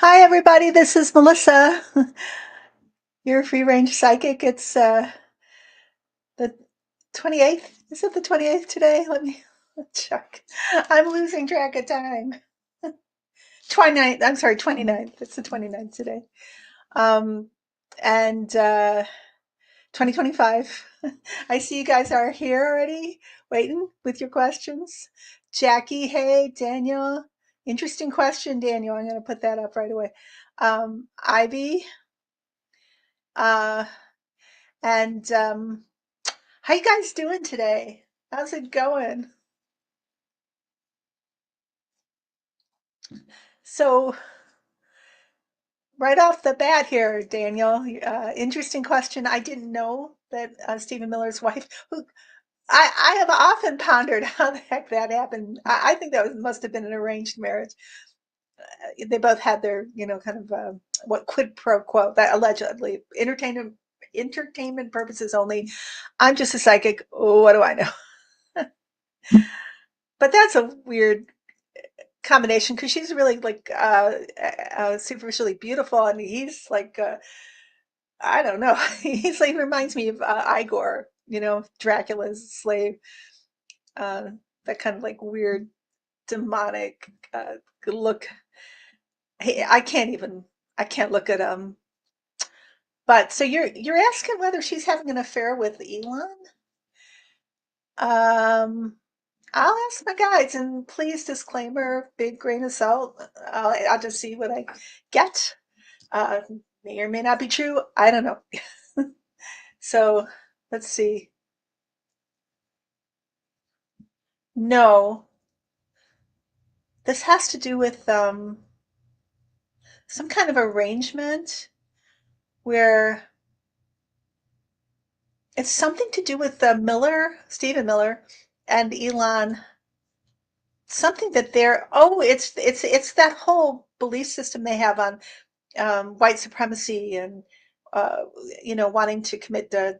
Hi, everybody. This is Melissa. Your free range psychic. It's the 28th. Is it the 28th today? Let me check. I'm losing track of time. 29th. I'm sorry, 29th. It's the 29th today. Um, and 2025. I see you guys are here already, waiting with your questions. Jackie, hey, Daniel. Interesting question, Daniel. I'm going to put that up right away. Ivy, uh, and how you guys doing today? How's it going? So, right off the bat here, Daniel, interesting question. I didn't know that Stephen Miller's wife, who I have often pondered how the heck that happened. I think that must have been an arranged marriage. They both had their, kind of what quid pro quo that allegedly entertainment purposes only. I'm just a psychic. What do I know? But that's a weird combination because she's really like superficially beautiful, and he's like I don't know. He's like reminds me of Igor, Dracula's slave. Uh, that kind of like weird demonic look. Hey, I can't look at him. But so you're asking whether she's having an affair with Elon? Um, I'll ask my guides, and please disclaimer, big grain of salt. I'll just see what I get. Uh, may or may not be true. I don't know. So let's see. No, this has to do with some kind of arrangement where it's something to do with Stephen Miller, and Elon. Something that they're it's that whole belief system they have on white supremacy and uh, wanting to commit the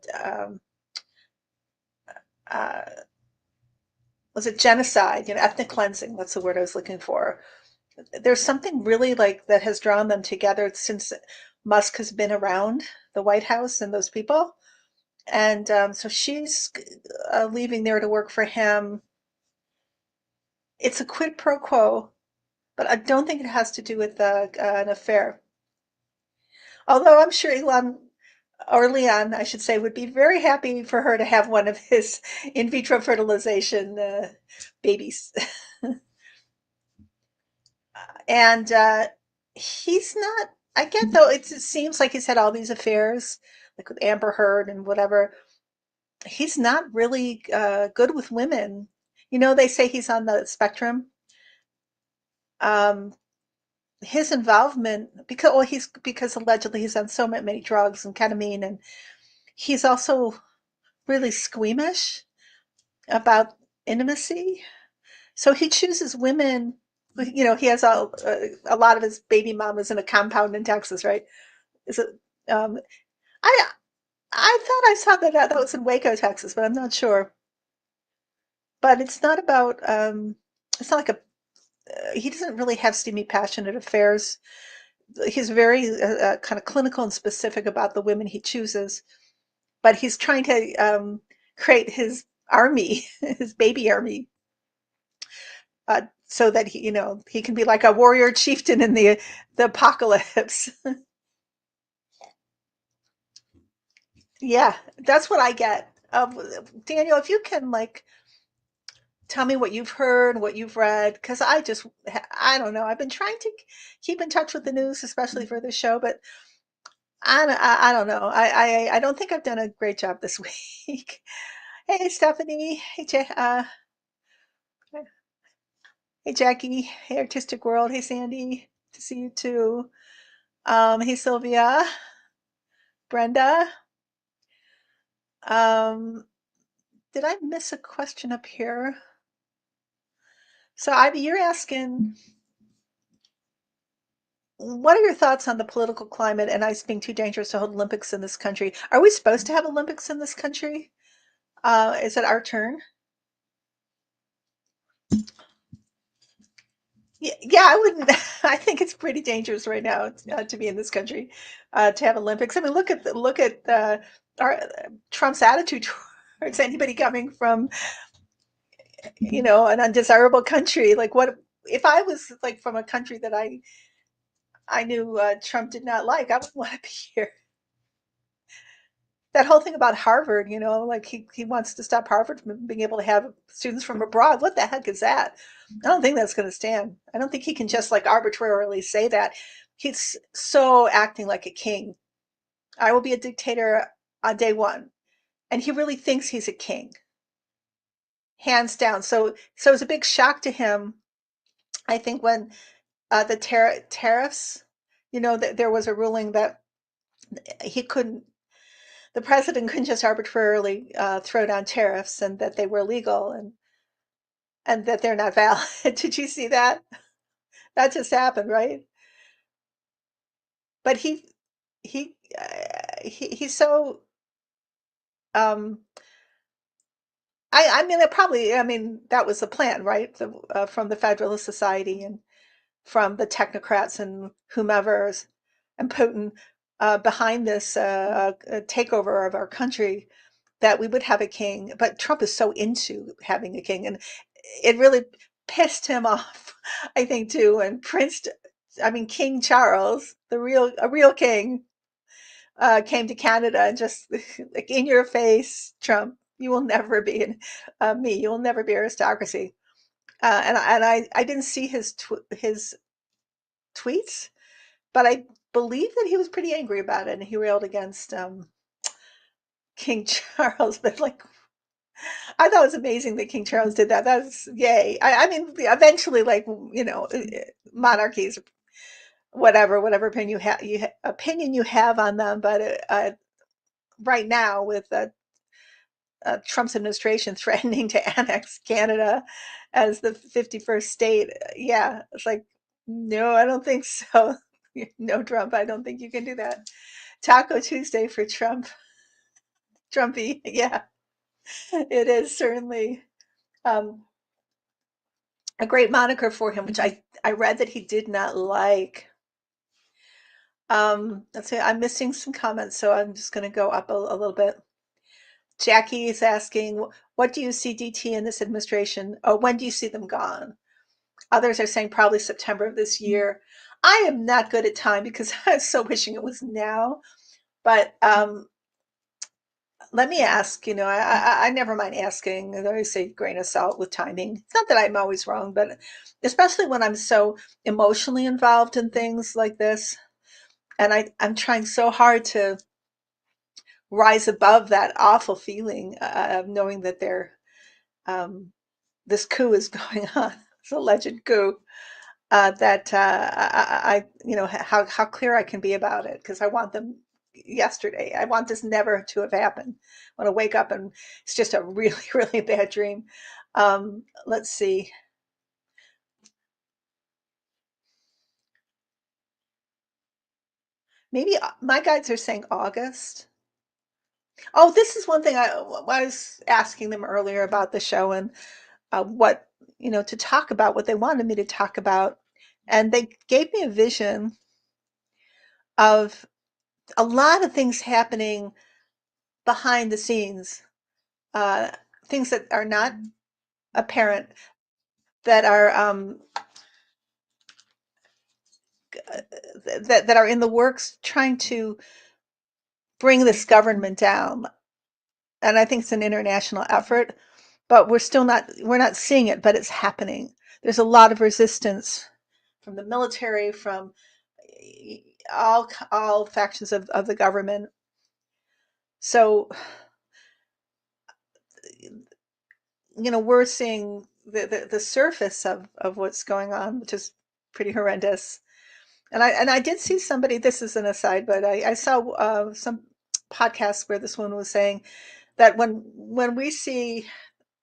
uh, was it genocide, ethnic cleansing. That's the word I was looking for. There's something really like that has drawn them together since Musk has been around the White House and those people. And so she's leaving there to work for him. It's a quid pro quo, but I don't think it has to do with an affair. Although I'm sure Elon, or Leon, I should say, would be very happy for her to have one of his in vitro fertilization babies. And he's not, I get though, it seems like he's had all these affairs, like with Amber Heard and whatever. He's not really good with women. They say he's on the spectrum. Um, his involvement, because allegedly he's on so many drugs and ketamine, and he's also really squeamish about intimacy. So he chooses women. He has a lot of his baby mamas in a compound in Texas, right? Is it? Um, I I thought I saw that was in Waco, Texas, but I'm not sure. But it's not about. It's not like a. He doesn't really have steamy, passionate affairs. He's very kind of clinical and specific about the women he chooses. But he's trying to create his army, his baby army, so that he can be like a warrior chieftain in the apocalypse. Yeah, that's what I get. Daniel, if you can like tell me what you've heard, what you've read, because I don't know. I've been trying to keep in touch with the news, especially for this show, but I don't know. I don't think I've done a great job this week. Hey, Stephanie. Hey, Jackie. Hey, Artistic World. Hey, Sandy. To see you too. Hey, Sylvia. Brenda. Um, did I miss a question up here? So, Ivy, you're asking, what are your thoughts on the political climate and ice being too dangerous to hold Olympics in this country? Are we supposed to have Olympics in this country? Is it our turn? Yeah, I wouldn't. I think it's pretty dangerous right now to be in this country to have Olympics. I mean, look at our Trump's attitude towards anybody coming from an undesirable country. Like, what if I was like from a country that I knew Trump did not like? I wouldn't want to be here. That whole thing about Harvard, like he wants to stop Harvard from being able to have students from abroad. What the heck is that? I don't think that's going to stand. I don't think he can just like arbitrarily say that. He's so acting like a king. I will be a dictator on day one. And he really thinks he's a king, hands down. So it's a big shock to him, I think, when the tariffs, that there was a ruling that he couldn't the president couldn't just arbitrarily throw down tariffs, and that they were illegal, and that they're not valid. Did you see that? That just happened, right? But he's so um, I mean, that was the plan, right? From the Federalist Society and from the technocrats and whomever's and Putin behind this takeover of our country, that we would have a king. But Trump is so into having a king, and it really pissed him off, I think, too. And King Charles, a real king, came to Canada and just like, in your face, Trump, you will never be me. You will never be aristocracy. And I didn't see his tweets, but I believe that he was pretty angry about it, and he railed against King Charles. But like, I thought it was amazing that King Charles did that. That's yay. I mean, eventually, like, monarchies, whatever opinion you have on them, but right now with Trump's administration threatening to annex Canada as the 51st state, yeah, it's like, no, I don't think so. No, Trump, I don't think you can do that. Taco Tuesday for Trump, Trumpy, yeah, it is certainly. Um, a great moniker for him, which I read that he did not like. Let's see, I'm missing some comments, so I'm just going to go up a little bit. Jackie is asking, what do you see DT in this administration? Oh, when do you see them gone? Others are saying probably September of this year. I am not good at time because I'm so wishing it was now. But let me ask. I never mind asking. I always say grain of salt with timing. It's not that I'm always wrong, but especially when I'm so emotionally involved in things like this, and I'm trying so hard to rise above that awful feeling of knowing that um, this coup is going on, this alleged coup. That how clear I can be about it, because I want them yesterday. I want this never to have happened. I want to wake up and it's just a really really bad dream. Let's see. Maybe my guides are saying August. Oh, this is one thing I was asking them earlier about the show, and what to talk about, what they wanted me to talk about, and they gave me a vision of a lot of things happening behind the scenes, uh, things that are not apparent, that are that are in the works, trying to bring this government down. And I think it's an international effort, but we're not seeing it, but it's happening. There's a lot of resistance from the military, from all factions of the government. So we're seeing the surface of what's going on, which is pretty horrendous. And I did see somebody. This is an aside, but I saw some podcasts where this woman was saying that when we see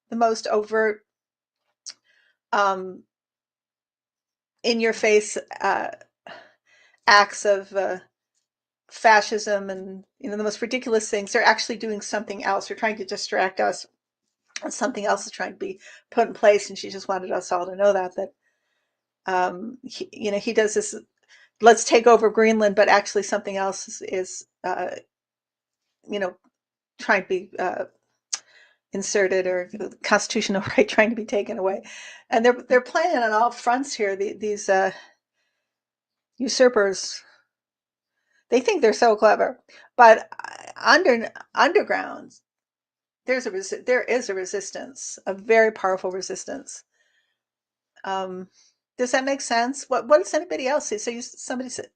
the most overt, um, in your face acts of fascism, and the most ridiculous things, they're actually doing something else. They're trying to distract us, and something else is trying to be put in place. And she just wanted us all to know that He does this, let's take over Greenland, but actually something else is you know, trying to be inserted, or the constitutional right trying to be taken away. And they're playing on all fronts here. These usurpers, they think they're so clever, but underground, there is a resistance, a very powerful resistance. Um, does that make sense? What does anybody else see? So somebody said,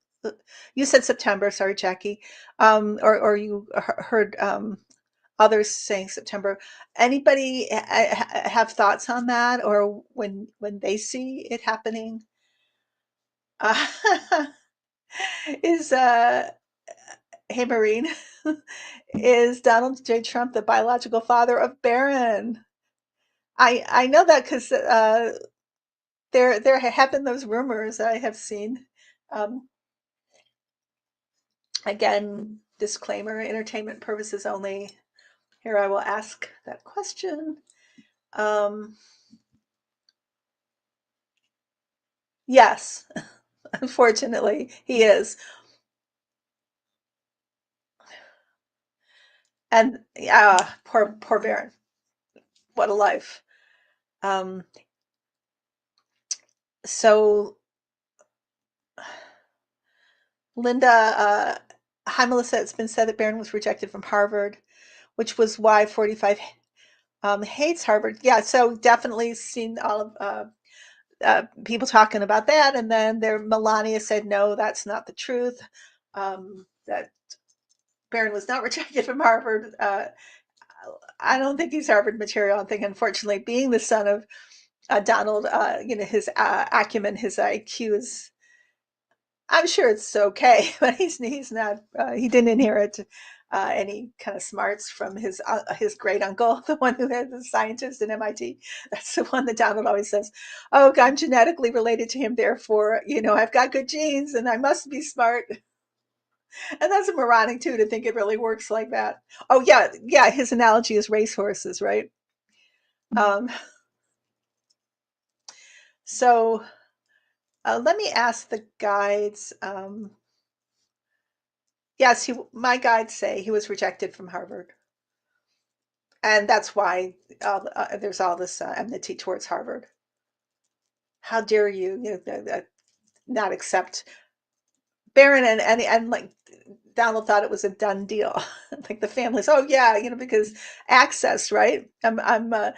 you said September. Sorry, Jackie. Or you heard others saying September. Anybody have thoughts on that, or when they see it happening? Uh, is Hey Marine, is Donald J. Trump the biological father of Barron? I know that because there have been those rumors I have seen. Um, Again, disclaimer, entertainment purposes only. Here I will ask that question. Um, yes, unfortunately, he is. And poor Baron. What a life. Um, so Linda, hi Melissa, it's been said that Barron was rejected from Harvard, which was why 45 hates Harvard. Yeah, so definitely seen all of people talking about that. And then Melania said, no, that's not the truth. That Barron was not rejected from Harvard. I don't think he's Harvard material. I think, unfortunately, being the son of Donald, his acumen, his IQ is, I'm sure it's okay, but he's not. He didn't inherit any kind of smarts from his great uncle, the one who was a scientist at MIT. That's the one that Donald always says, "Oh, I'm genetically related to him, therefore, I've got good genes and I must be smart." And that's moronic too, to think it really works like that. Oh yeah, yeah. His analogy is racehorses, right? Um, so let me ask the guides. Yes, my guides say he was rejected from Harvard, and that's why there's all this enmity towards Harvard. How dare you, not accept Barron, and like Donald thought it was a done deal. Like the families, oh yeah, because access, right? I'm uh,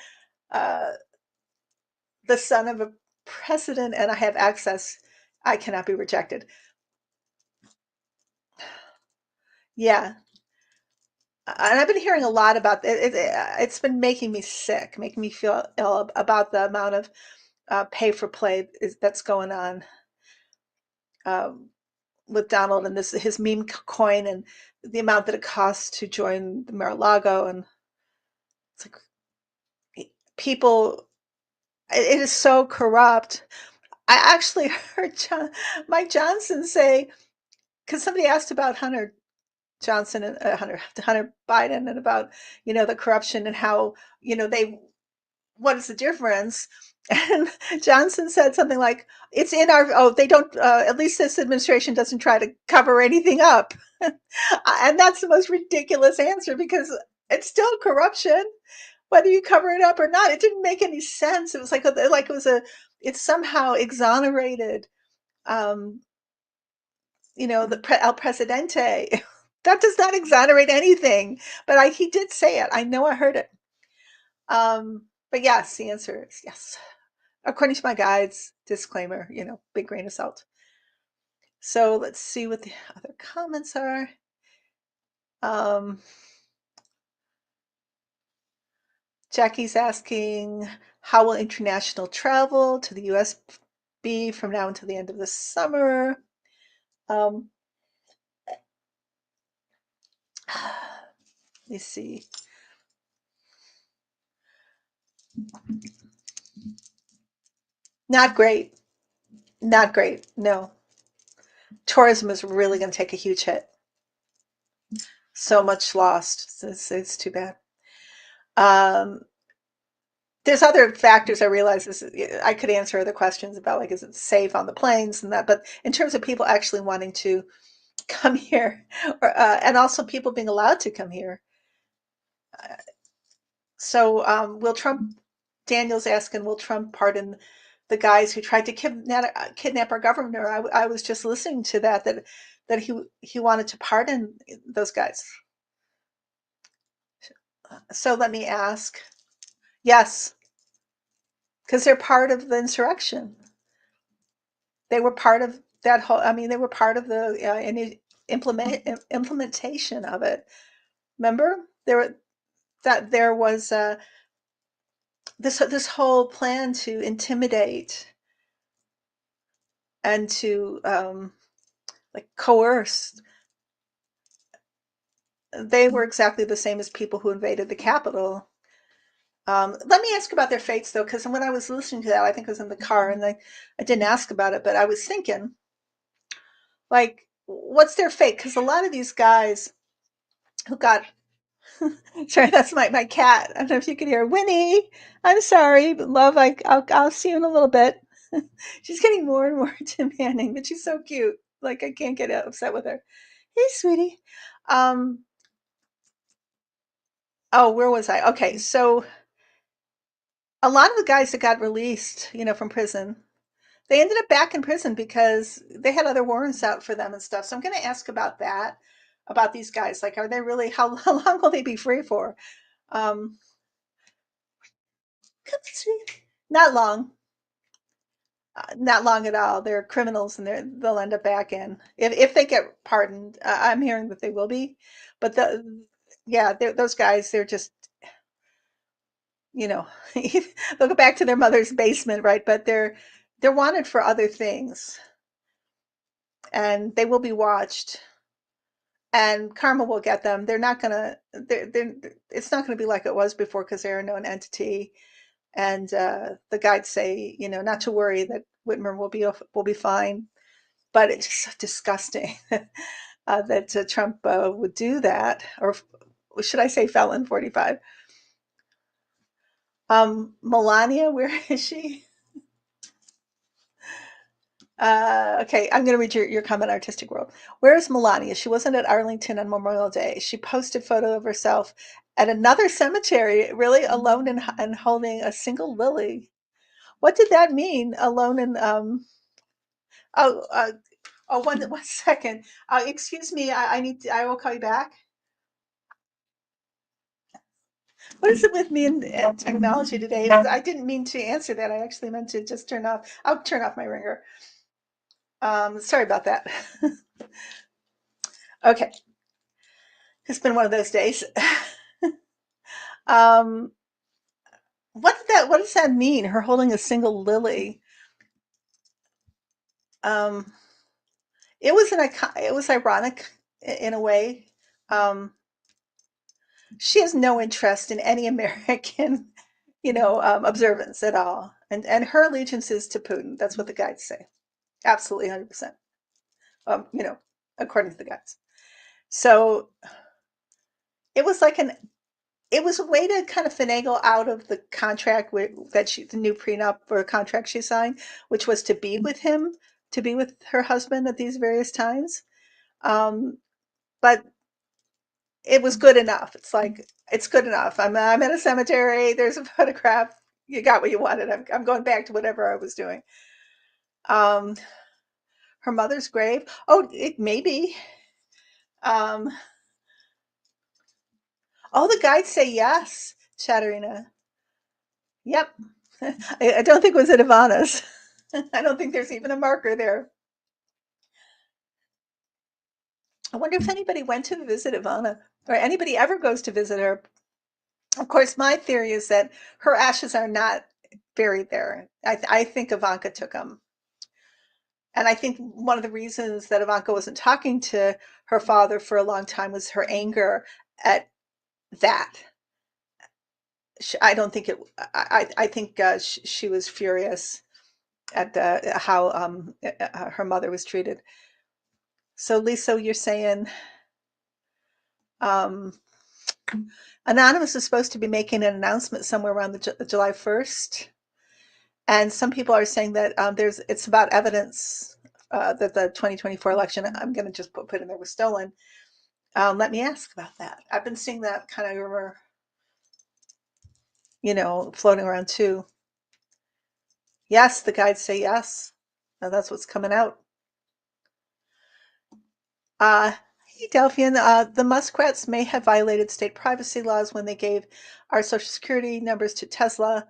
the son of a president, and I have access. I cannot be rejected. Yeah, and I've been hearing a lot about it. It's been making me sick, making me feel ill about the amount of pay for play that's going on um, with Donald and his meme coin, and the amount that it costs to join the Mar-a-Lago, and it's like people. It is so corrupt. I actually heard Mike Johnson say, because somebody asked about Hunter Johnson and Hunter Biden, and about the corruption, and how they what is the difference? And Johnson said something like, "It's in our they don't at least this administration doesn't try to cover anything up," and that's the most ridiculous answer, because it's still corruption, whether you cover it up or not. It didn't make any sense. It was like it was it's somehow exonerated. Um, El Presidente. That does not exonerate anything. But he did say it. I know I heard it. But yes, the answer is yes. According to my guides, disclaimer, big grain of salt. So let's see what the other comments are. Jackie's asking, how will international travel to the US be from now until the end of the summer? Um, let's see. Not great. Not great. No. Tourism is really going to take a huge hit. So much lost. It's too bad. Um, There's other factors I realize is I could answer other questions about like is it safe on the planes and that, but in terms of people actually wanting to come here, or and also people being allowed to come here. So will Trump? Daniel's asking, will Trump pardon the guys who tried to kidnap our governor? I was just listening to that he wanted to pardon those guys. So let me ask. Yes, because they're part of the insurrection. They were part of that whole. I mean, they were part of the implementation of it. Remember, there was this whole plan to intimidate and to like coerce. They were exactly the same as people who invaded the Capitol. Let me ask about their fates, though, because when I was listening to that, I think I was in the car, and I didn't ask about it, but I was thinking, like, what's their fate? Because a lot of these guys who got, sorry, that's my cat. I don't know if you can hear Winnie. I'm sorry, but love. I'll see you in a little bit. She's getting more and more demanding, but she's so cute. Like I can't get upset with her. Hey, sweetie. Um, oh, where was I? Okay, so a lot of the guys that got released, from prison, they ended up back in prison because they had other warrants out for them and stuff. So I'm going to ask about that, about these guys. Like, are they really? How long will they be free for? Um, not long, not long at all. They're criminals, and they'll end up back in if they get pardoned. I'm hearing that they will be, but yeah, those guys, they're just you know they'll go back to their mother's basement, right? But they're wanted for other things, and they will be watched, and karma will get them. They're not gonna they're It's not gonna be like it was before because they're a known entity. And the guides say, not to worry, that Whitmer will be fine. But it's just so disgusting that Trump would do that, or should I say felon 45. Melania, where is she? Okay, I'm going to read your comment, Artistic World. Where is Melania? She wasn't at Arlington on Memorial Day. She posted photo of herself at another cemetery, really alone and holding a single lily. What did that mean? Alone and oh one second. Excuse me. I will call you back. What is it with me and technology today? I didn't mean to answer that. I actually meant to just turn off. I'll turn off my ringer. Sorry about that. Okay, it's been one of those days. um, what does that mean? Her holding a single lily. Um, it was ironic in a way. Um, she has no interest in any American, observance at all, and her allegiance is to Putin. That's what the guides say. Absolutely, 100%. Um, you know, According to the guides. So it was like it was a way to kind of finagle out of the contract the new prenup or contract she signed, which was to be with him, to be with her husband at these various times. Um, but it was good enough. It's good enough. I'm at a cemetery. There's a photograph. You got what you wanted. I'm going back to whatever I was doing. Um, Her mother's grave. Oh, it maybe. Um, oh, the guides say yes, Chatarina. Yep. I don't think it was at Ivana's. I don't think there's even a marker there. I wonder if anybody went to visit Ivana, or anybody ever goes to visit her. Of course, my theory is that her ashes are not buried there. I think Ivanka took them. And I think one of the reasons that Ivanka wasn't talking to her father for a long time was her anger at that. I don't think it. I think she was furious at how her mother was treated. So Lisa, you're saying, um, Anonymous is supposed to be making an announcement somewhere around the July 1st. And some people are saying that it's about evidence that the 2024 election, I'm going to just put in there, was stolen. Let me ask about that. I've been seeing that kind of rumor, floating around too. Yes, the guides say yes. That's what's coming out. Hey, Delphian, the muskrats may have violated state privacy laws when they gave our social security numbers to Tesla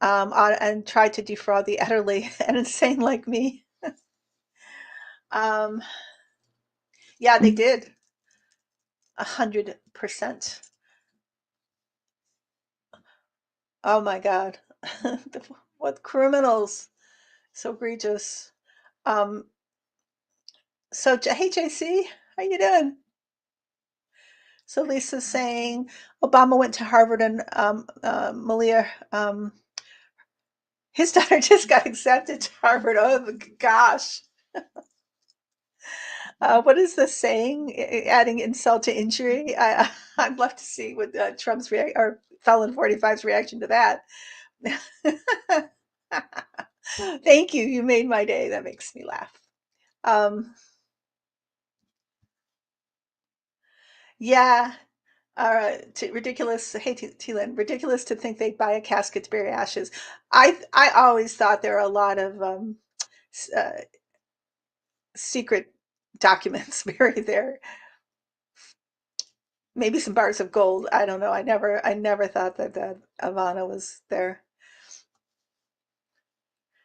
and tried to defraud the elderly and insane like me. Um, yeah, they did. 100%. Oh my God. What criminals. So egregious. Um, hey, JC, how you doing? So Lisa's saying Obama went to Harvard and Malia, his daughter just got accepted to Harvard. Oh gosh. What is the saying? Adding insult to injury. I'd love to see what Trump's or Felon 45's reaction to that. Thank you. You made my day. That makes me laugh. Um, yeah. Ridiculous. Hey, T-Lin, ridiculous to think they'd buy a casket to bury ashes. I always thought there were a lot of uh, secret documents buried there. Maybe some bars of gold. I don't know. I never thought that Ivana was there.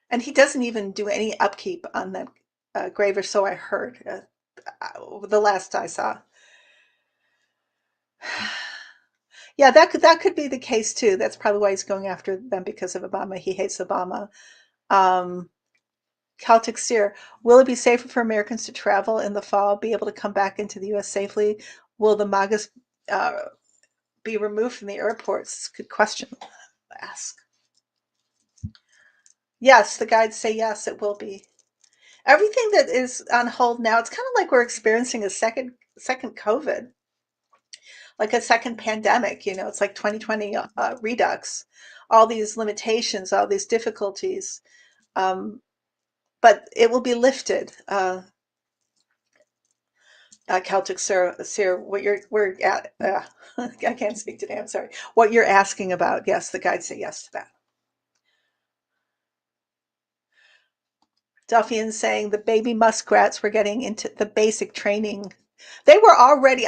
And he doesn't even do any upkeep on that grave, or so I heard. The last I saw. Yeah, that could be the case too. That's probably why he's going after them because of Obama. He hates Obama. Um, Celtic Seer, will it be safer for Americans to travel in the fall, be able to come back into the U.S. safely? Will the MAGAs be removed from the airports? Good question. Ask. Yes, the guides say yes, it will be. Everything that is on hold now, it's kind of like we're experiencing a second COVID, like a second pandemic. It's like 2020 redux, all these limitations, all these difficulties. Um, but it will be lifted. Celtic Sir, what we're at, I can't speak today. I'm sorry. What you're asking about? Yes, the guides say yes to that. Duffian saying the baby muskrats were getting into the basic training. They were already.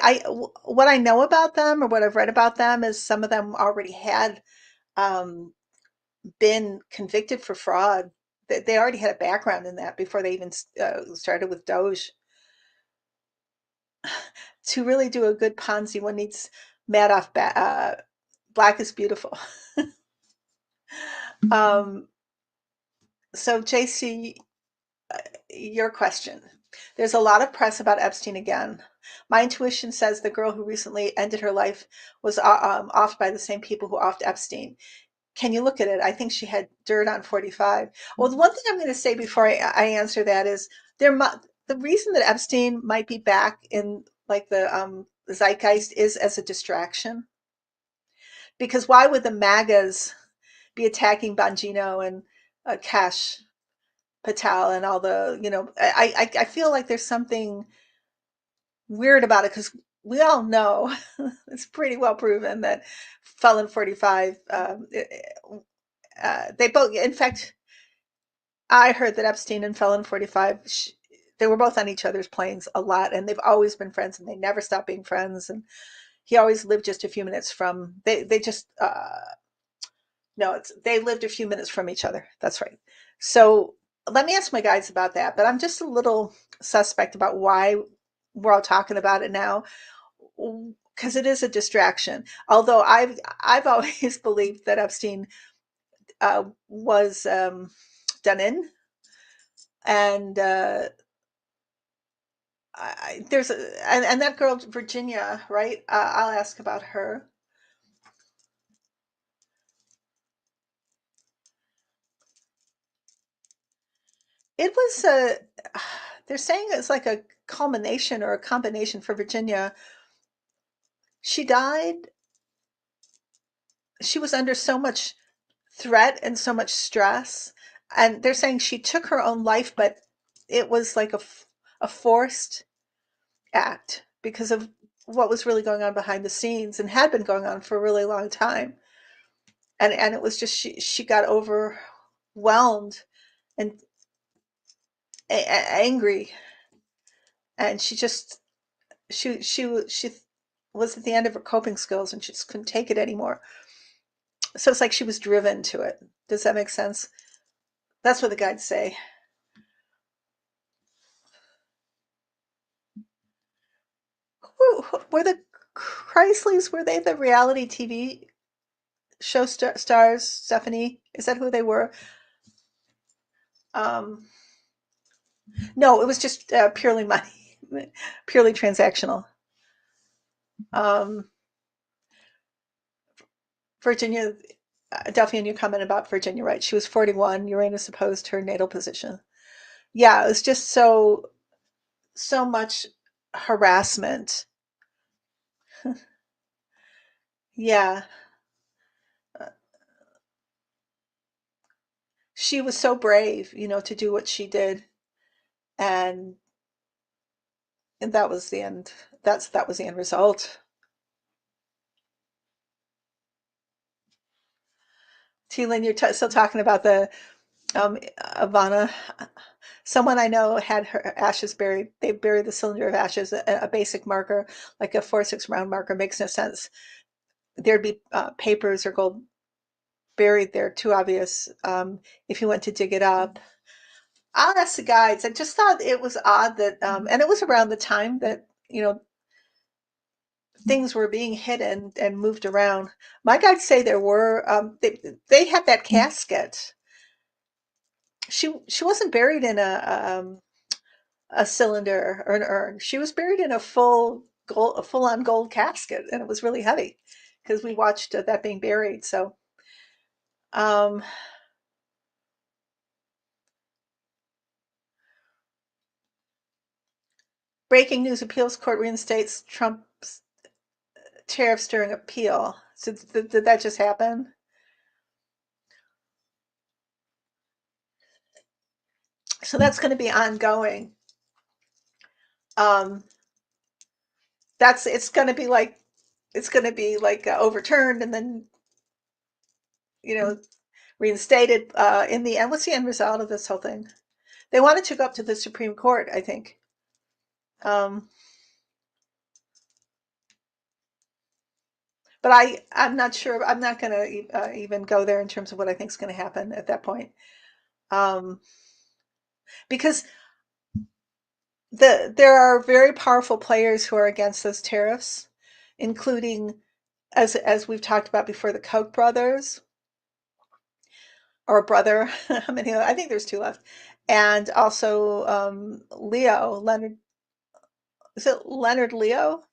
What I know about them, or what I've read about them, is some of them already had um, been convicted for fraud. They already had a background in that before they even started with Doge. To really do a good Ponzi, one needs Madoff. Black is beautiful. Um, so, JC, your question. There's a lot of press about Epstein again. My intuition says the girl who recently ended her life was offed by the same people who offed Epstein. Can you look at it? I think she had dirt on 45. Well, the one thing I'm going to say before I answer that is the reason that Epstein might be back in like the zeitgeist is as a distraction. Because why would the MAGAs be attacking Bongino and Cash Patel and all the, I feel like there's something weird about it because we all know it's pretty well proven that Felon 45, they both, in fact, I heard that Epstein and Felon 45, they were both on each other's planes a lot and they've always been friends and they never stopped being friends. And he always lived just a few minutes from, they just, no, they lived a few minutes from each other. That's right. So let me ask my guys about that. But I'm just a little suspect about why we're all talking about it now, because it is a distraction. Although I've always believed that Epstein was done in, and there's and that girl Virginia, right? I'll ask about her. It was a. They're saying it's like a culmination or a combination for Virginia. She died. She was under so much threat and so much stress. And they're saying she took her own life, but it was like a forced act because of what was really going on behind the scenes and had been going on for a really long time. And it was just she got overwhelmed and angry, and she was at the end of her coping skills and she just couldn't take it anymore. So it's like she was driven to it. Does that make sense? That's what the guides say. Were the Chrysleys, were they the reality TV show stars, Stephanie? Is that who they were? Um, no, it was just purely money, purely transactional. Um, Virginia, Delphine, you comment about Virginia, right? She was 41. Uranus opposed her natal position. Yeah, it was just so much harassment. Yeah, she was so brave, to do what she did, and that was the end. That was the end result. T-Lynn, you're still talking about the Ivana. Someone I know had her ashes buried. They buried the cylinder of ashes, a basic marker, like a 4-6 round marker. Makes no sense. There'd be papers or gold buried there. Too obvious. If you went to dig it up, I'll ask the guides. I just thought it was odd that, and it was around the time that things were being hidden and moved around. My guides say there were. They had that casket. She wasn't buried in a cylinder or an urn. She was buried in a full on gold casket, and it was really heavy because we watched that being buried. So, um, breaking news: appeals court reinstates Trump's tariffs during appeal. So, did that just happen? So that's going to be ongoing. Um, that's it's going to be like overturned and then you know reinstated in the end. What's the end result of this whole thing? They wanted to go up to the Supreme Court, I think. Um, but I'm not sure. I'm not going to even go there in terms of what I think is going to happen at that point, um, because there are very powerful players who are against those tariffs, including as we've talked about before, the Koch brothers or brother. How many? I think there's two left, and also Leo Leonard. Is it Leonard Leo?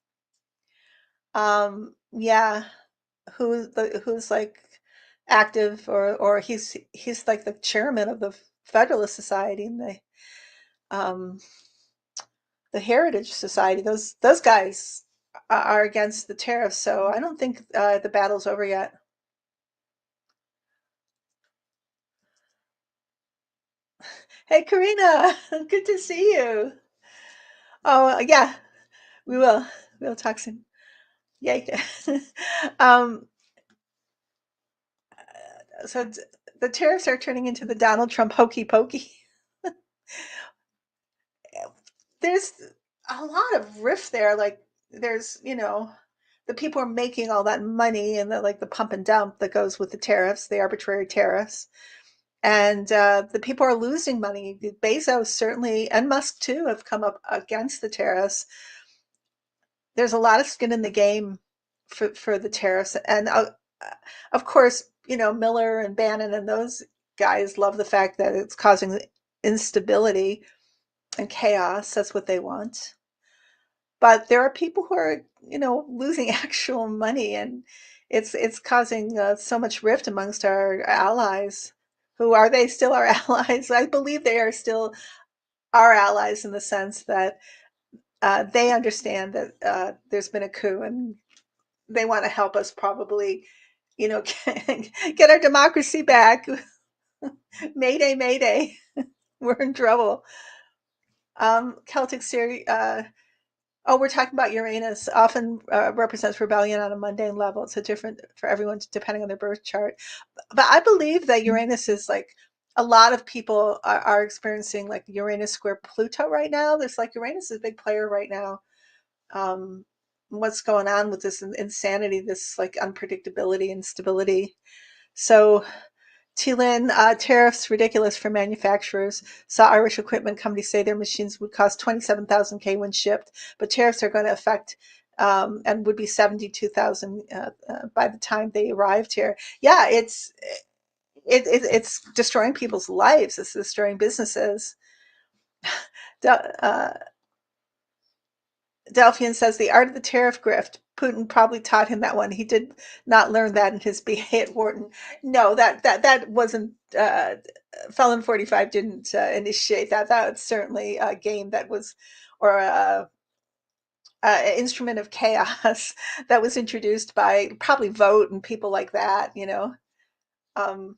Yeah, who's like active or he's like the chairman of the Federalist Society and um the Heritage Society. Those guys are against the tariffs, so I don't think the battle's over yet. Hey, Karina, good to see you. Oh yeah, we will. We'll talk soon. Yay. um, so the tariffs are turning into the Donald Trump hokey pokey. There's a lot of riff there. Like there's, the people are making all that money and the pump and dump that goes with the tariffs, the arbitrary tariffs. And the people are losing money. Bezos certainly, and Musk too, have come up against the tariffs. There's a lot of skin in the game for the tariffs. And of course, Miller and Bannon and those guys love the fact that it's causing instability and chaos. That's what they want. But there are people who are, losing actual money, and it's causing so much rift amongst our allies. Who are they still our allies? I believe they are still our allies in the sense that they understand that there's been a coup and they want to help us probably, get our democracy back. Mayday, mayday. We're in trouble. Celtic series. Oh, we're talking about Uranus. Often represents rebellion on a mundane level. It's a different for everyone depending on their birth chart. But I believe that Uranus is like a lot of people are experiencing like Uranus square Pluto right now. There's like Uranus is a big player right now. Um, what's going on with this insanity, this like unpredictability and stability. So T-Lin, tariffs ridiculous for manufacturers. Saw Irish equipment companies say their machines would cost 27,000 K when shipped, but tariffs are going to affect and would be 72,000 by the time they arrived here. Yeah, it's destroying people's lives. It's destroying businesses. Uh, Delphian says the art of the tariff grift. Putin probably taught him that one. He did not learn that in his BA at Wharton. No, that wasn't. Felon 45 didn't initiate that. That was certainly a game that was, or an instrument of chaos that was introduced by probably Vote and people like that. Um,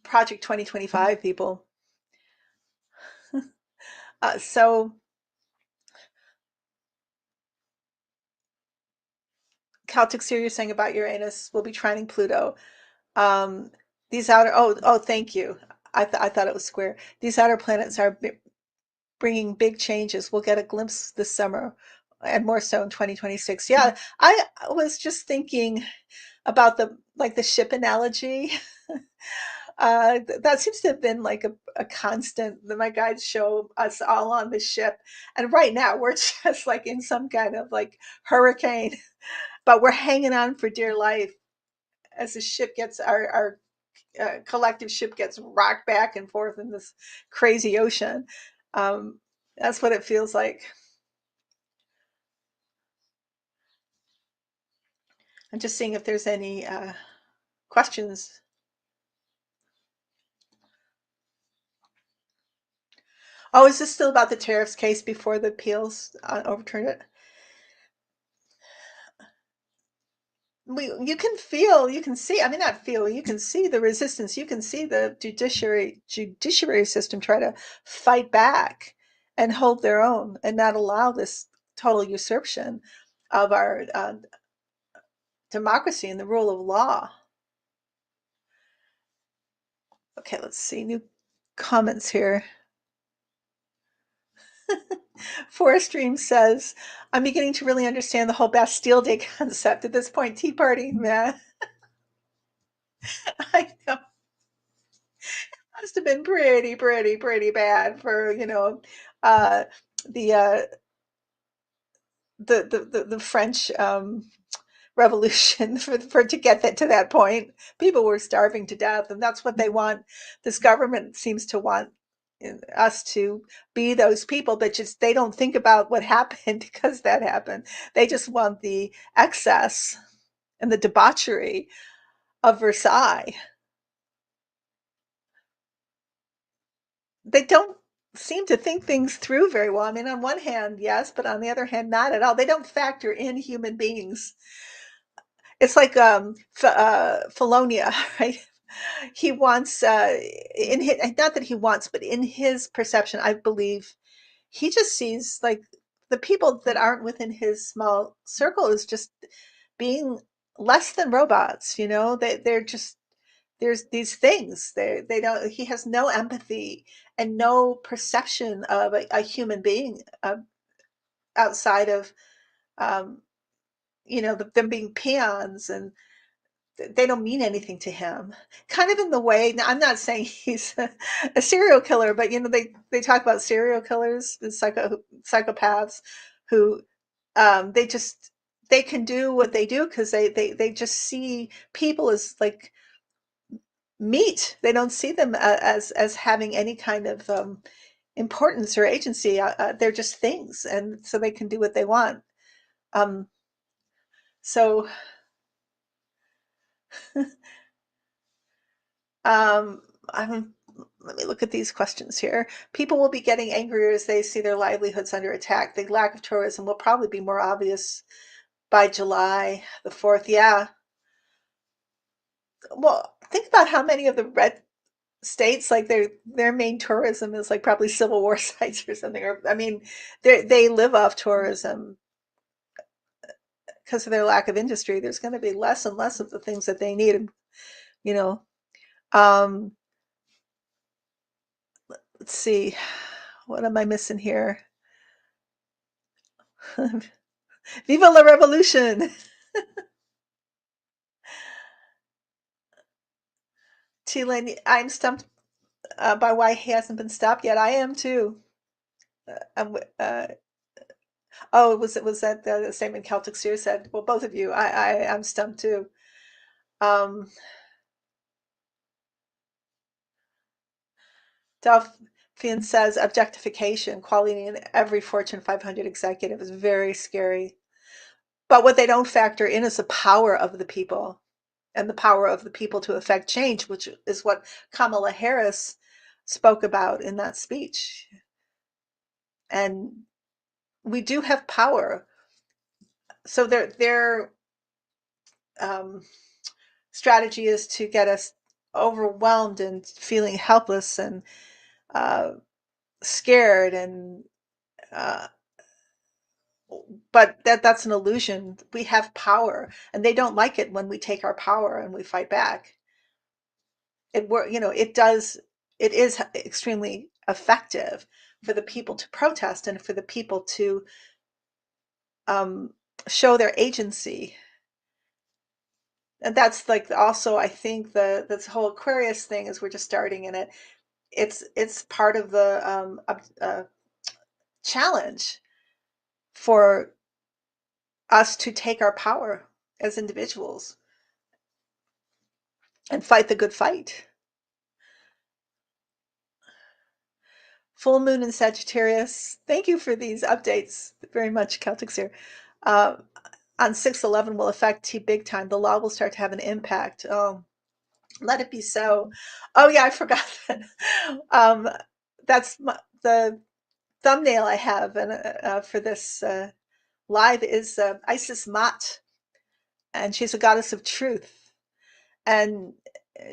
Project 2025 people. So Celtic Sirius saying about Uranus will be trining Pluto. Um, these outer thank you. I thought it was square. These outer planets are bringing big changes. We'll get a glimpse this summer, and more so in 2026. Yeah, I was just thinking about the ship analogy. That seems to have been like a constant that my guides show us all on the ship. And right now we're just like in some kind of like hurricane, but we're hanging on for dear life as the ship gets our collective ship gets rocked back and forth in this crazy ocean. Um, that's what it feels like. I'm just seeing if there's any questions. Oh, is this still about the tariffs case before the appeals overturned it? You can feel, you can see. I mean, not feel. You can see the resistance. You can see the judiciary system try to fight back and hold their own, and not allow this total usurpation of our democracy and the rule of law. Okay, let's see new comments here. Forest Dream says, I'm beginning to really understand the whole Bastille Day concept at this point. Tea Party, man. I know. Must have been pretty bad for, uh, the, uh, the French revolution for to get that to that point. People were starving to death, and that's what they want. This government seems to want us to be those people, but just they don't think about what happened because that happened. They just want the excess and the debauchery of Versailles. They don't seem to think things through very well. I mean, on one hand, yes, but on the other hand, not at all. They don't factor in human beings. It's like Felonia, right? He wants in his, not that he wants, but in his perception, I believe he just sees like the people that aren't within his small circle is just being less than robots. They're just there's these things they don't. He has no empathy and no perception of a human being outside of um, them being peons, and they don't mean anything to him. Kind of in the way, now, I'm not saying he's a serial killer, but they talk about serial killers, the psychopaths who they can do what they do because they just see people as like meat. They don't see them as having any kind of importance or agency. They're just things, and so they can do what they want. Um, so um, I'm let me look at these questions here. People will be getting angrier as they see their livelihoods under attack. The lack of tourism will probably be more obvious by July the 4th. Yeah. Well, think about how many of the red states, like their main tourism is like probably Civil War sites or something. Or I mean, they live off tourism because of their lack of industry. There's going to be less and less of the things that they need. You know, um, let's see, what am I missing here? Viva la revolution! T Lane, I'm stumped by why he hasn't been stopped yet. I am too. I'm, oh, was that the same in Celtic Seer said? Well, both of you. I'm stumped too. Um, Delphian says objectification, quality in every Fortune 500 executive is very scary. But what they don't factor in is the power of the people and the power of the people to affect change, which is what Kamala Harris spoke about in that speech. And we do have power. So their um, strategy is to get us overwhelmed and feeling helpless and uh, scared and but that's an illusion. We have power, and they don't like it when we take our power and we fight back. It does. It is extremely effective for the people to protest and for the people to um, show their agency. And that's like also, I think this whole Aquarius thing is we're just starting in it. It's part of the challenge for us to take our power as individuals and fight the good fight. Full moon in Sagittarius. Thank you for these updates very much, Celtics here. Uh, on 6/11 will affect T big time. The law will start to have an impact. Oh, let it be so. Oh yeah, I forgot that. Um, that's the thumbnail I have and for this live is Isis Mott, and she's a goddess of truth, and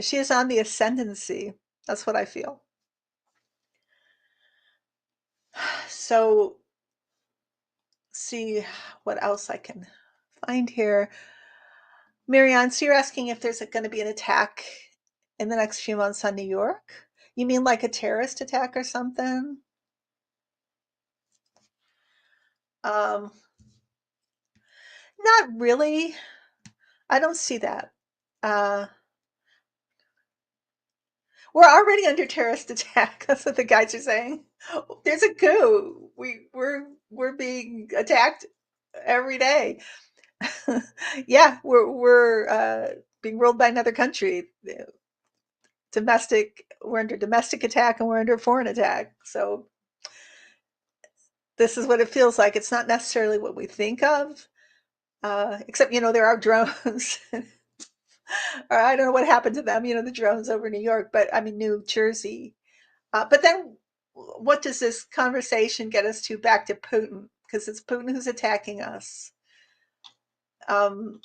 she is on the ascendancy. That's what I feel. So, see what else I can find here. Marianne, so you're asking if there's going to be an attack in the next few months on New York? You mean like a terrorist attack or something? Um, Not really. I don't see that. Uh, we're already under terrorist attack. That's what the guys are saying. There's a coup. We're being attacked every day. Yeah, we're being ruled by another country. We're under domestic attack and we're under foreign attack. So this is what it feels like. It's not necessarily what we think of, except there are drones. Or I don't know what happened to them. The drones over New York, but I mean New Jersey. But then, what does this conversation get us to back to Putin? Because it's Putin who's attacking us. Um,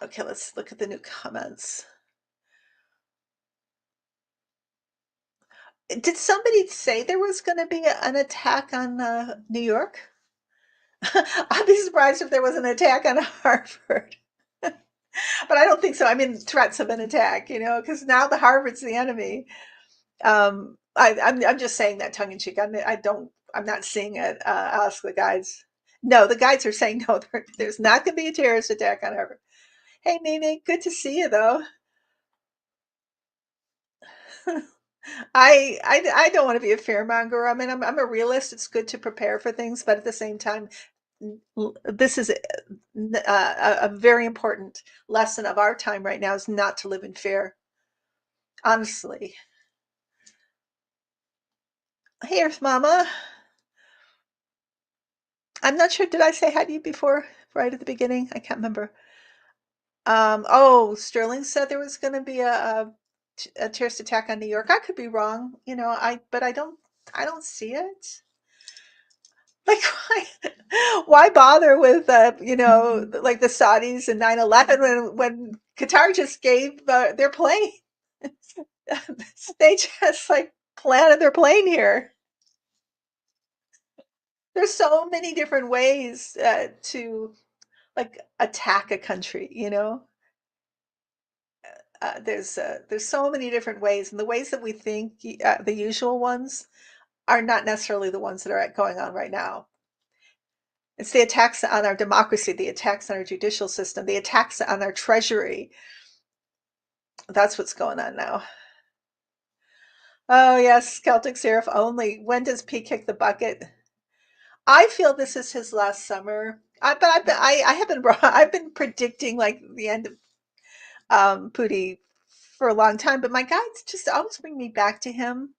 okay, let's look at the new comments. Did somebody say there was going to be an attack on New York? I'd be surprised if there was an attack on Harvard. But I don't think so. I mean, threats of an attack, because now the Harvard's the enemy. I'm just saying that tongue in cheek. I'm not seeing it. I'll ask the guides. No, the guides are saying no. There's not going to be a terrorist attack on Harvard. Hey, Mimi, good to see you though. I don't want to be a fearmonger. I mean, I'm a realist. It's good to prepare for things, but at the same time, this is a very important lesson of our time right now is not to live in fear. Honestly. Hey, Earth Mama. I'm not sure. Did I say hi to you before, right at the beginning? I can't remember. Oh, Sterling said there was going to be a a terrorist attack on New York. I could be wrong, but I don't see it. Like, why bother with, like the Saudis and 9/11 when Qatar just gave their plane? They just like planted their plane here. There's so many different ways to like attack a country. There's so many different ways, and the ways that we think the usual ones are not necessarily the ones that are going on right now. It's the attacks on our democracy, the attacks on our judicial system, the attacks on our treasury. That's what's going on now. Oh yes, Celtic Seraph only. When does P kick the bucket? I feel this is his last summer. I have been I've been predicting like the end of Pootie for a long time, but my guides just always bring me back to him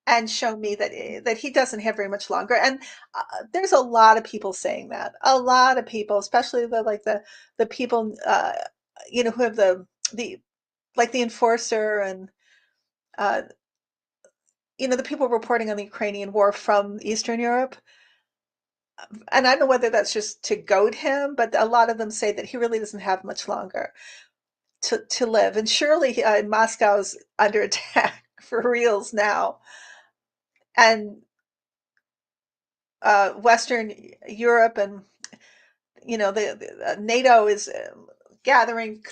and show me that he doesn't have very much longer. And there's a lot of people saying that. A lot of people, especially the people who have the like the enforcer and uh, the people reporting on the Ukrainian war from Eastern Europe. And I don't know whether that's just to goad him, but a lot of them say that he really doesn't have much longer to live. And surely Moscow's under attack for reals now. And Western Europe and the NATO is gathering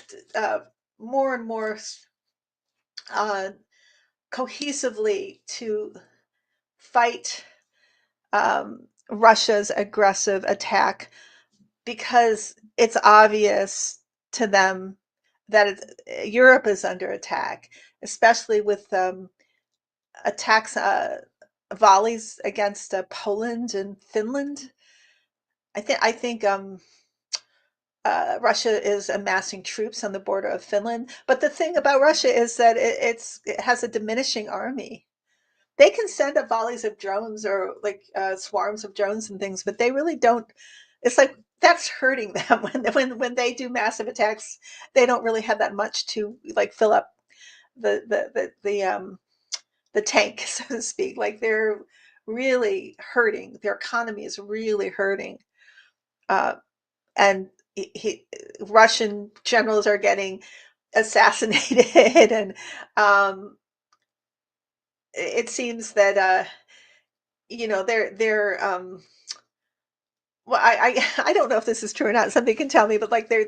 more and more uh, cohesively to fight Russia's aggressive attack, because it's obvious to them that Europe is under attack, especially with attacks, volleys against Poland and Finland. I think Russia is amassing troops on the border of Finland. But the thing about Russia is that it has a diminishing army. They can send up volleys of drones or like swarms of drones and things, but they really don't. It's like that's hurting them when they do massive attacks. They don't really have that much to like fill up the tank, so to speak. Like they're really hurting. Their economy is really hurting. Uh, and Russian generals are getting assassinated, and um, it seems that they're well, I don't know if this is true or not. Somebody can tell me, but like they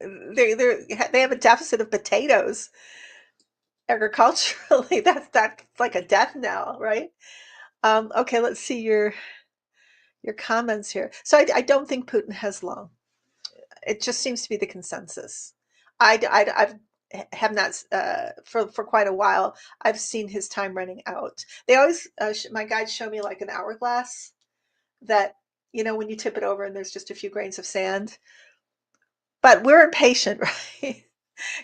have a deficit of potatoes agriculturally. That's like a death knell, right? Okay, let's see your comments here. So I don't think Putin has long. It just seems to be the consensus. I've have not for quite a while. I've seen his time running out. They always my guides show me like an hourglass that when you tip it over and there's just a few grains of sand. But we're impatient, right?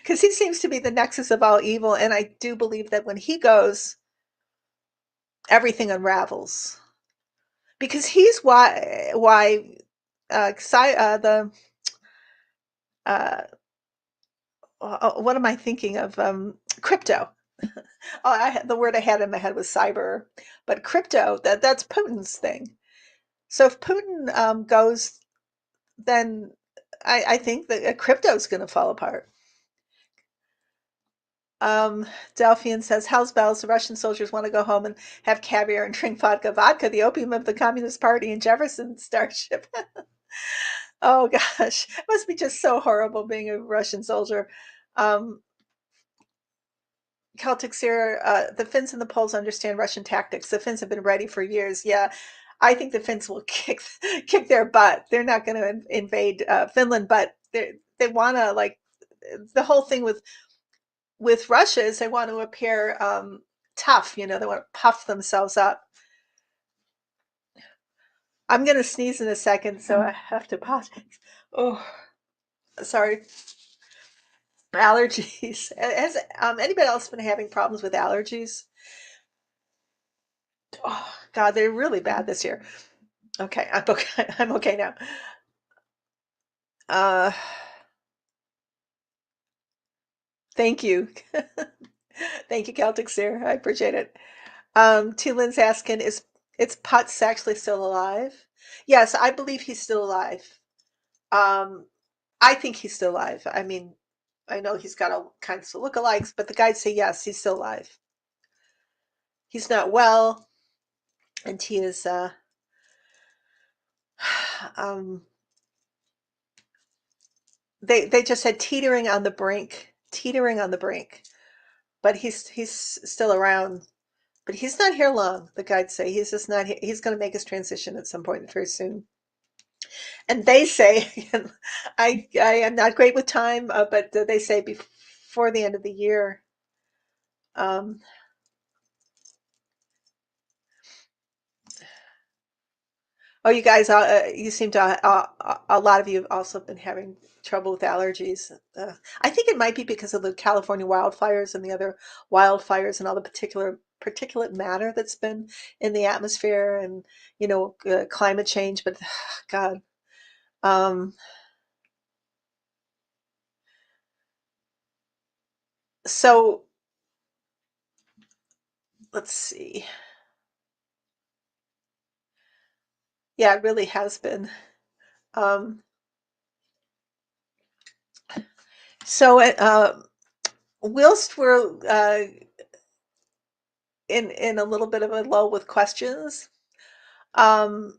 Because he seems to be the nexus of all evil, and I do believe that when he goes, everything unravels. Because he's why the uh, what am I thinking of? Crypto. Oh, the word I had in my head was cyber, but crypto. That's Putin's thing. So if Putin goes, then I think that crypto is going to fall apart. Delphian says, "Hell's bells! The Russian soldiers want to go home and have caviar and drink vodka. Vodka, the opium of the Communist Party and Jefferson Starship." Oh gosh, it must be just so horrible being a Russian soldier. Um, Celtic Seer, the Finns and the Poles understand Russian tactics. The Finns have been ready for years. Yeah, I think the Finns will kick their butt. They're not going to invade Finland, but they want to like the whole thing with Russia is they want to appear tough. They want to puff themselves up. I'm going to sneeze in a second, so I have to pause. Oh, sorry. Allergies. Has anybody else been having problems with allergies? Oh God, they're really bad this year. Okay, I'm okay. I'm okay now. Uh, thank you. Thank you, Celtic Seer. I appreciate it. Lynn's asking, is Putz actually still alive? Yes, I believe he's still alive. Um, I think he's still alive. I mean, I know he's got all kinds of lookalikes, but the guys say yes, he's still alive. He's not well, and he is um they just said teetering on the brink. Teetering on the brink. But he's still around. But he's not here long, the guides say. He's just not here. He's gonna make his transition at some point very soon. And they say, I am not great with time, but they say before the end of the year. Um, oh, you guys, you seem to, a lot of you have also been having trouble with allergies. I think it might be because of the California wildfires and the other wildfires and all the particulate matter that's been in the atmosphere and, climate change. But God, um, so let's see. Yeah, it really has been. Um, so whilst we're in a little bit of a lull with questions, um,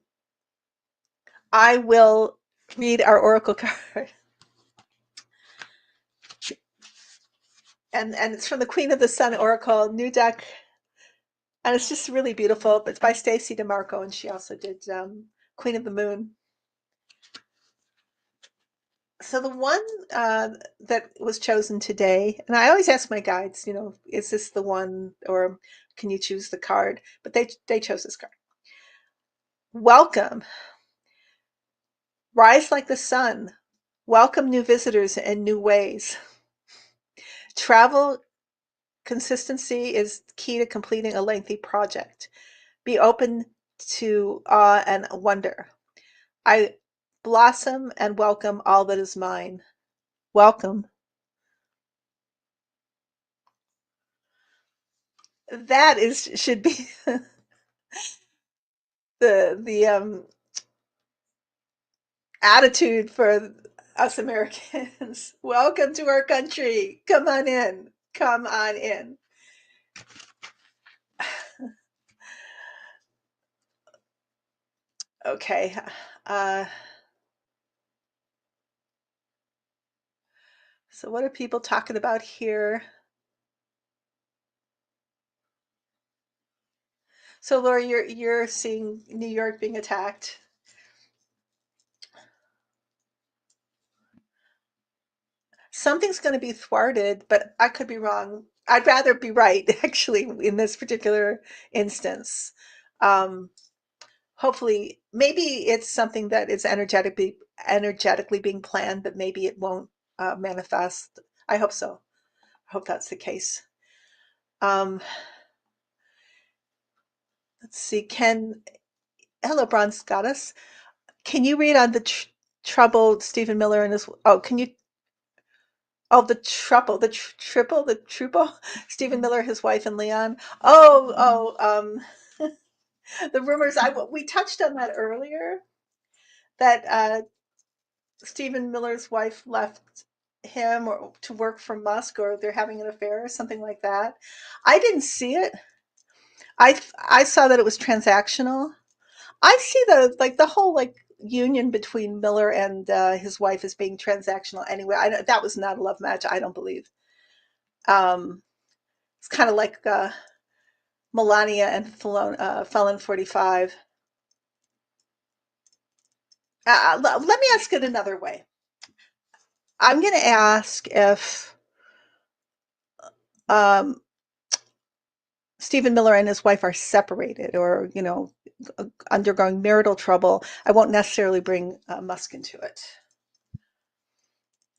I will read our oracle card, and it's from the Queen of the Sun Oracle, new deck, and it's just really beautiful. It's by Stacy DeMarco, and she also did Queen of the Moon. So the one that was chosen today, and I always ask my guides, is this the one, or can you choose the card? But they chose this card. Welcome, rise like the sun. Welcome new visitors and new ways. Travel consistency is key to completing a lengthy project. Be open to awe and wonder. I blossom and welcome all that is mine. Welcome. That is should be the attitude for us Americans. Welcome to our country. Come on in. Come on in. Okay. Uh, so what are people talking about here? So Laura, you're seeing New York being attacked. Something's going to be thwarted, but I could be wrong. I'd rather be right, actually, in this particular instance. Um, Hopefully, maybe it's something that is energetically being planned, but maybe it won't manifest. I hope so. I hope that's the case. Um, let's see. Hello, Bronze Goddess. Can you read on the troubled Stephen Miller and his? Oh, can you? Oh, the trouble, the triple. Stephen Miller, his wife, and Leon. The rumors. We touched on that earlier. That Stephen Miller's wife left him or to work for Musk, or they're having an affair or something like that. I didn't see it. I saw that it was transactional. I see the whole union between Miller and his wife as being transactional anyway. That was not a love match. I don't believe. Um, it's kind of like Melania and Felon 45. Let me ask it another way. I'm going to ask if um, Stephen Miller and his wife are separated or, undergoing marital trouble. I won't necessarily bring Musk into it.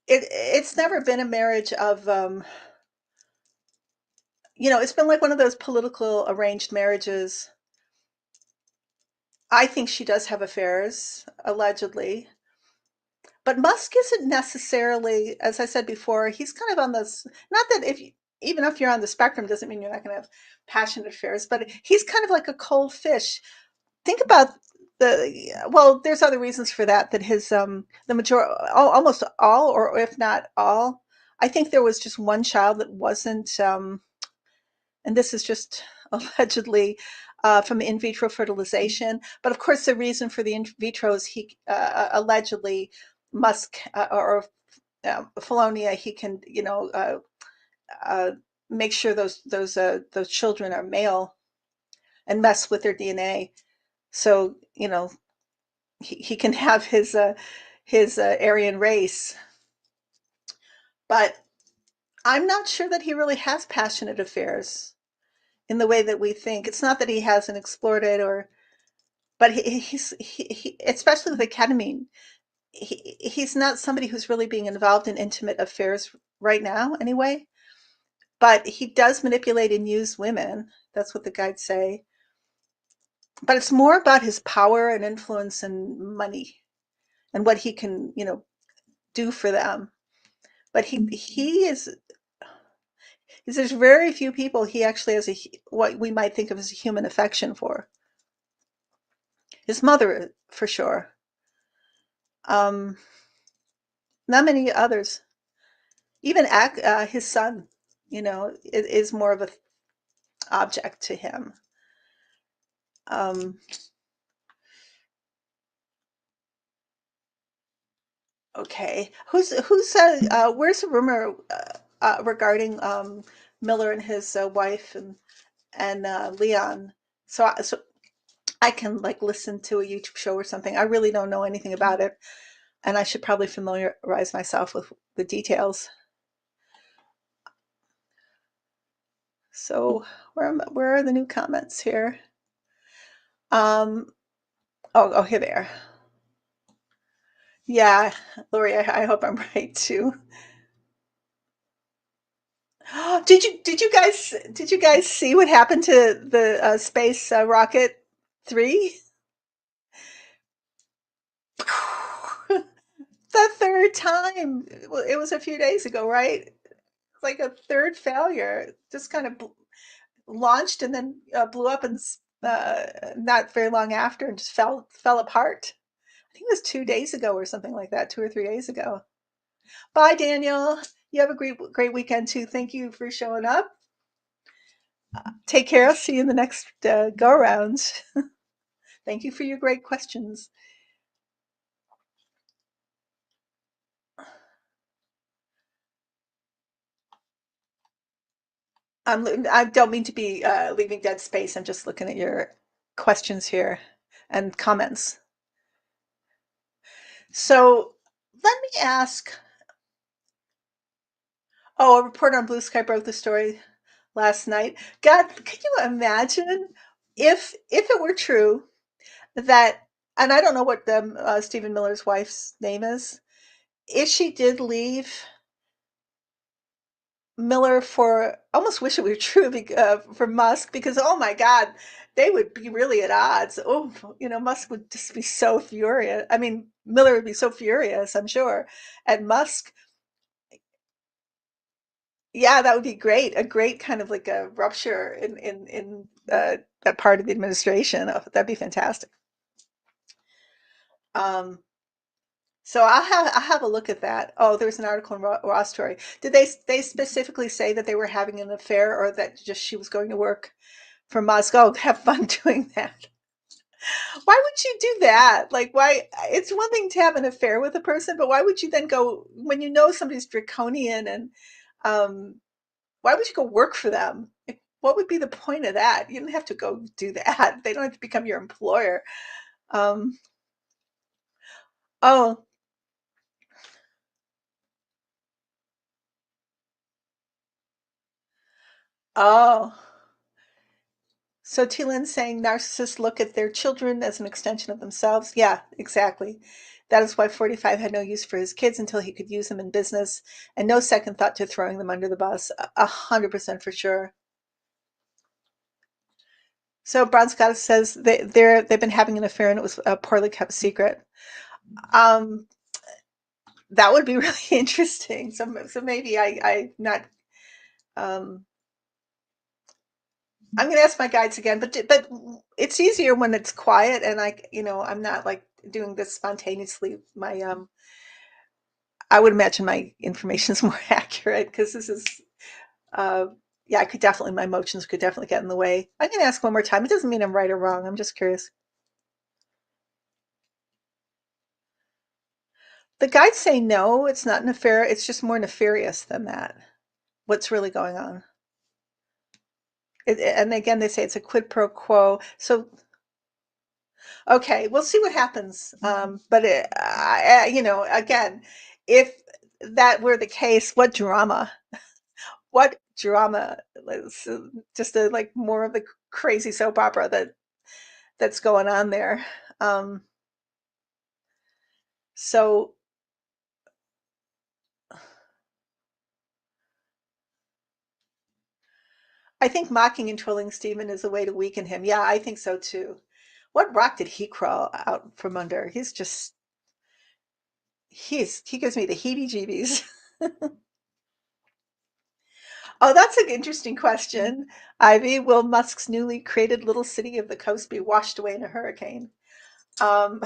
It's never been a marriage of, it's been like one of those political arranged marriages. I think she does have affairs, allegedly. But Musk isn't necessarily, as I said before, he's kind of on this, not that if you, even if you're on the spectrum, doesn't mean you're not going to have passionate affairs. But he's kind of like a cold fish. Think about well, there's other reasons for that. That his the major, almost all, or if not all, I think there was just one child that wasn't, and this is just allegedly from in vitro fertilization. But of course, the reason for the in vitro is he allegedly Musk or Felonia, he can, uh, make sure those children are male and mess with their DNA. So he can have his Aryan race, but I'm not sure that he really has passionate affairs in the way that we think. It's not that he hasn't explored it, or but he especially with the ketamine, he's not somebody who's really being involved in intimate affairs right now anyway. But he does manipulate and use women. That's what the guides say. But it's more about his power and influence and money and what he can, do for them. But he is there's very few people he actually has what we might think of as a human affection for. His mother, for sure. Um, Not many others. Even his son, is more of a object to him. Um, okay, where's the rumor regarding Miller and his wife and Leon? So I can like listen to a YouTube show or something. I really don't know anything about it, and I should probably familiarize myself with the details. So where are the new comments here? Um, oh, here they are. Yeah, Lori, I hope I'm right too. Did you guys see what happened to the space rocket 3? The third time. Well, it was a few days ago, right? Like a third failure. Just kind of launched and then blew up and not very long after and just fell apart. I think it was 2 days ago or something like that, 2 or 3 days ago. Bye, Daniel. You have a great weekend too. Thank you for showing up. Take care. I'll see you in the next go around. Thank you for your great questions. I don't mean to be leaving dead space. I'm just looking at your questions here and comments. So let me ask. Oh, a reporter on Blue Sky broke the story last night. God, could you imagine if it were true that, and I don't know what Stephen Miller's wife's name is, if she did leave Miller for, almost wish it were true, for Musk, because oh my God, they would be really at odds. Oh, Musk would just be so furious. I mean, Miller would be so furious, I'm sure, and Musk. Yeah, that would be great. A great kind of like a rupture in that part of the administration. Oh, that'd be fantastic. Um, so I'll have a look at that. Oh, there was an article in Raw Story. Did they specifically say that they were having an affair, or that just she was going to work for Musk? Oh, have fun doing that. Why would you do that? Like, why? It's one thing to have an affair with a person, but why would you then go when you know somebody's draconian, and um, why would you go work for them? Like, what would be the point of that? You don't have to go do that. They don't have to become your employer. Um, oh, oh. So Thiele's saying narcissists look at their children as an extension of themselves. Yeah, exactly. That is why 45 had no use for his kids until he could use them in business, and no second thought to throwing them under the bus. 100% for sure. So Brown Scott says they've been having an affair and it was a poorly kept secret. Um, that would be really interesting. So maybe I not Um, I'm going to ask my guides again, but it's easier when it's quiet and I'm not like doing this spontaneously. I would imagine my information is more accurate because this is, uh, yeah, my emotions could definitely get in the way. I'm going to ask one more time. It doesn't mean I'm right or wrong. I'm just curious. The guides say no, it's not nefarious. It's just more nefarious than that. What's really going on? And again, they say it's a quid pro quo. So, okay, we'll see what happens. But again, if that were the case, what drama? What drama? It's, just like more of the crazy soap opera that's going on there. Um, so I think mocking and trolling Stephen is a way to weaken him. Yeah, I think so too. What rock did he crawl out from under? He gives me the heebie-jeebies. Oh, that's an interesting question, Ivy. Will Musk's newly created little city of the coast be washed away in a hurricane? Um,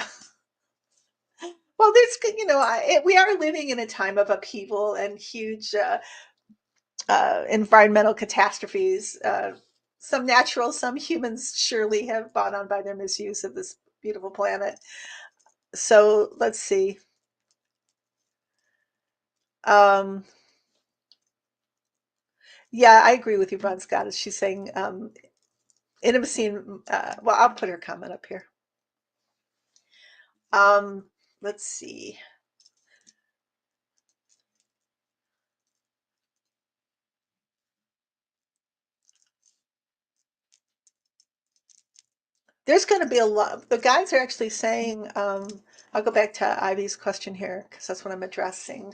well, we are living in a time of upheaval and huge environmental catastrophes. Some natural, some humans surely have bought on by their misuse of this beautiful planet. So let's see. Um, yeah, I agree with you, Ron Scott. As she's saying, intimacy. Well, I'll put her comment up here. Um, let's see. There's going to be a lot. The guys are actually saying. I'll go back to Ivy's question here because that's what I'm addressing.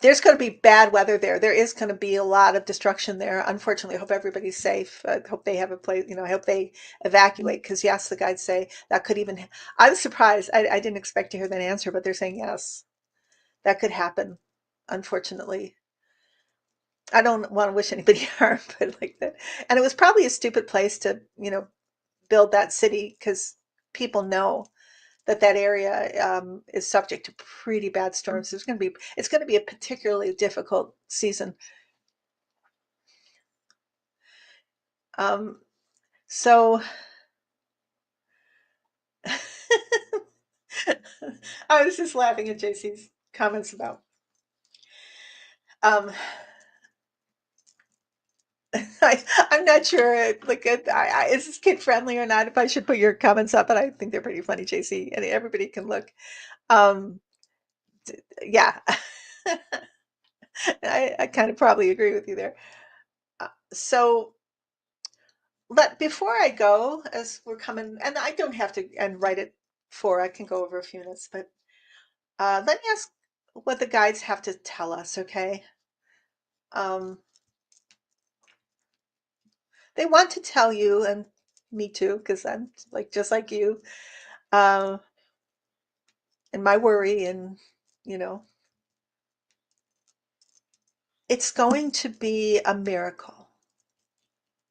There's going to be bad weather there. There is going to be a lot of destruction there. Unfortunately, I hope everybody's safe. I hope they have a place, I hope they evacuate because, yes, the guides say that could even. I was surprised. I didn't expect to hear that answer, but they're saying yes, that could happen, unfortunately. I don't want to wish anybody harm, but like that. And it was probably a stupid place to, build that city because people know that area is subject to pretty bad storms. It's going to be a particularly difficult season. Um, so I was just laughing at JC's comments about. Um, I'm not sure, like, is this kid friendly or not? If I should put your comments up, but I think they're pretty funny, JC, and everybody can look. Um, yeah, I kind of probably agree with you there. So let before I go, as we're coming, and I don't have to and write it for. I can go over a few minutes, but let me ask what the guides have to tell us. Okay. Um, they want to tell you, and me too, because I'm like just like you, uh, and my worry, and you know, it's going to be a miracle.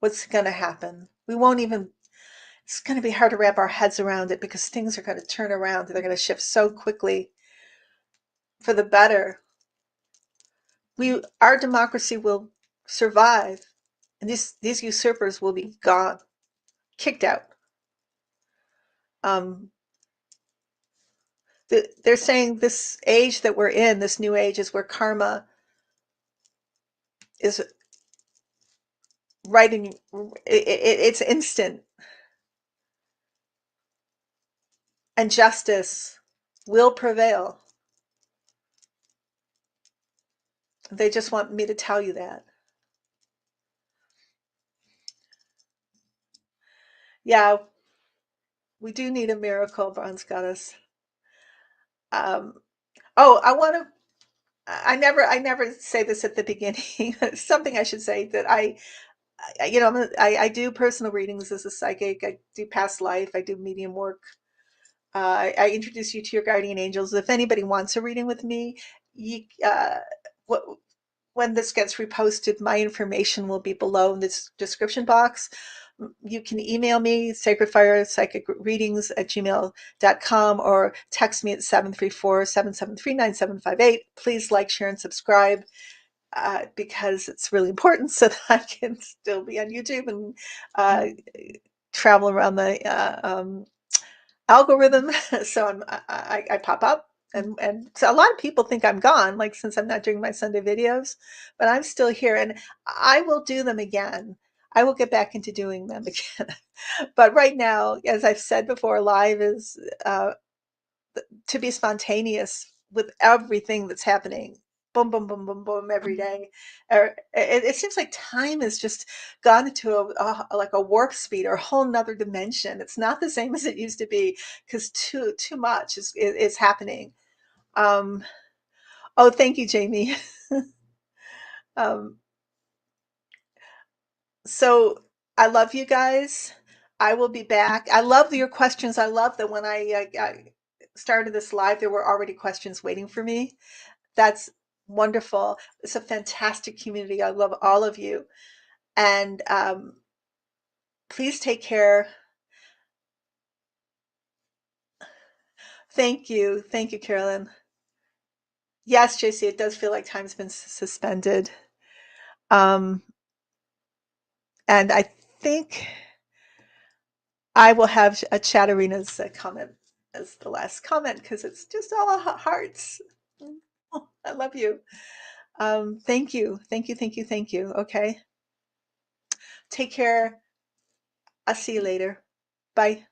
What's going to happen? We won't even. It's going to be hard to wrap our heads around it because things are going to turn around. They're going to shift so quickly for the better. Our democracy will survive, and these usurpers will be gone, kicked out. Um, they're saying this age that we're in, this new age, is where karma is right in it's instant, and justice will prevail. They just want me to tell you that. Yeah, we do need a miracle, Bronze Goddess. Um, oh, I never say this at the beginning. Something I should say that I do personal readings as a psychic. I do past life. I do medium work. I introduce you to your guardian angels. If anybody wants a reading with me, you, what, when this gets reposted, my information will be below in this description box. You can email me, sacredfirepsychicreadings@gmail.com, or text me at 734-773-9758. Please like, share, and subscribe, because it's really important so that I can still be on YouTube and uh, travel around the algorithm. So I pop up, and so a lot of people think I'm gone, like, since I'm not doing my Sunday videos, but I'm still here, and I will do them again. I will get back into doing them again. But right now, as I've said before, live is to be spontaneous with everything that's happening. Boom, boom, boom, boom, boom, every day. It seems like time has just gone into like a warp speed or a whole nother dimension. It's not the same as it used to be, because too much is happening. Um, oh, thank you, Jamie. um, so I love you guys. I will be back. I love your questions. I love that when I started this live, there were already questions waiting for me. That's wonderful. It's a fantastic community. I love all of you. And please take care. Thank you. Thank you, Carolyn. Yes, JC, it does feel like time's been suspended. Um, and I think I will have a Chatterina's comment as the last comment, because it's just all hearts. I love you. Thank you. Thank you. Thank you. Thank you. Okay. Take care. I'll see you later. Bye.